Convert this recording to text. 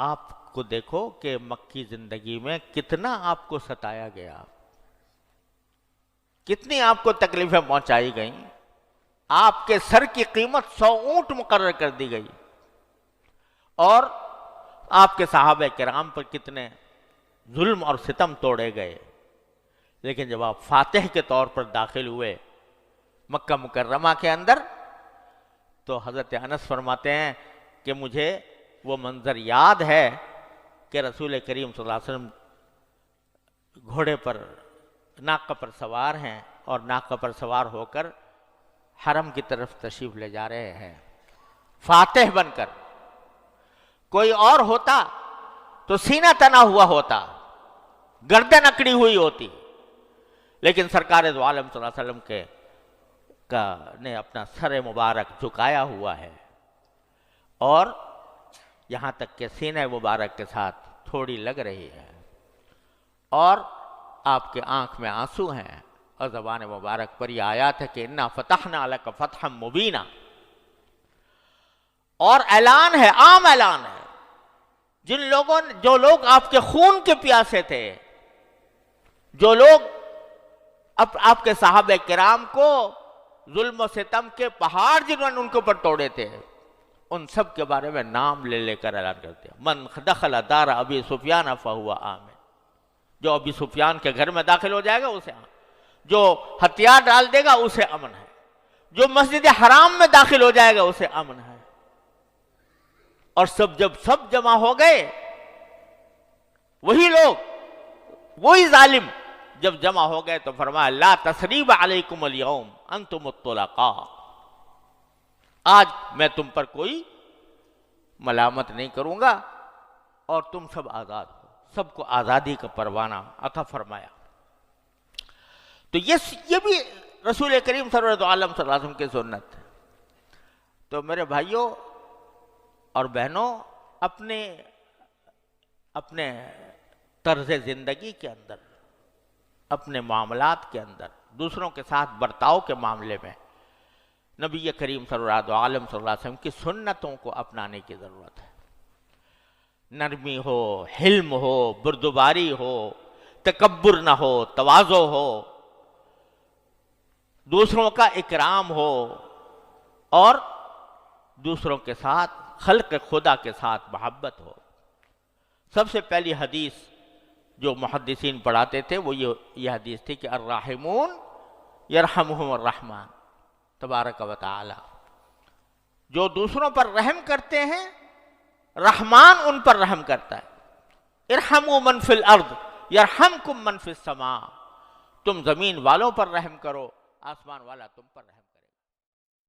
آپ کو دیکھو کہ مکی زندگی میں کتنا آپ کو ستایا گیا، کتنی آپ کو تکلیفیں پہنچائی گئیں، آپ کے سر کی قیمت 100 اونٹ مقرر کر دی گئی، اور آپ کے صحابہ کرام پر کتنے ظلم اور ستم توڑے گئے. لیکن جب آپ فاتح کے طور پر داخل ہوئے مکہ مکرمہ کے اندر، تو حضرت انس فرماتے ہیں کہ مجھے وہ منظر یاد ہے کہ رسول کریم صلی اللہ علیہ وسلم گھوڑے پر، ناقہ پر سوار ہیں، اور ناقہ پر سوار ہو کر حرم کی طرف تشریف لے جا رہے ہیں فاتح بن کر. کوئی اور ہوتا تو سینہ تنا ہوا ہوتا، گردن اکڑی ہوئی ہوتی، لیکن سرکار دو عالم صلی اللہ علیہ وسلم نے اپنا سر مبارک جھکایا ہوا ہے، اور یہاں تک کہ سینہ مبارک کے ساتھ تھوڑی لگ رہی ہے، اور آپ کے آنکھ میں آنسو ہیں، اور زبان مبارک پر یہ آیات ہے کہ انا فتحنا لک فتحا مبینا. اور اعلان ہے، عام اعلان ہے، جو لوگ آپ کے خون کے پیاسے تھے، جو لوگ آپ کے صحابہ کرام کو ظلم و ستم کے پہاڑ جنہوں نے ان کے اوپر توڑے تھے، ان سب کے بارے میں نام لے لے کر اعلان کرتے ہیں. من دخل دار ابی سفیان فہو آمن. جو ابی سفیان کے گھر میں داخل ہو جائے گا اسے امن، جو ہتھیار ڈال دے گا اسے امن ہے، جو مسجد حرام میں داخل ہو جائے گا اسے امن ہے. اور جب سب جمع ہو گئے، وہی لوگ، وہی ظالم جب جمع ہو گئے تو فرمایا لا تثریب علیکم اليوم انتم الطلقاء. آج میں تم پر کوئی ملامت نہیں کروں گا، اور تم سب آزاد ہو. سب کو آزادی کا پروانہ عطا فرمایا. تو یہ بھی رسول کریم صلی اللہ علیہ وسلم کی سنت ہے. تو میرے بھائیوں اور بہنوں، اپنے طرز زندگی کے اندر، اپنے معاملات کے اندر، دوسروں کے ساتھ برتاؤ کے معاملے میں نبی کریم صلی اللہ علیہ وسلم کی سنتوں کو اپنانے کی ضرورت ہے. نرمی ہو، حلم ہو، بردباری ہو، تکبر نہ ہو، تواضع ہو، دوسروں کا اکرام ہو، اور دوسروں کے ساتھ، خلق خدا کے ساتھ محبت ہو. سب سے پہلی حدیث جو محدثین پڑھاتے تھے وہ یہ حدیث تھی کہ الراحمون یرحمہم الرحمن تبارک و تعالی. جو دوسروں پر رحم کرتے ہیں، رحمان ان پر رحم کرتا ہے. ارحموا من فی الارض یرحمکم من فی السماء. تم زمین والوں پر رحم کرو، آسمان والا تم پر رحم کرو.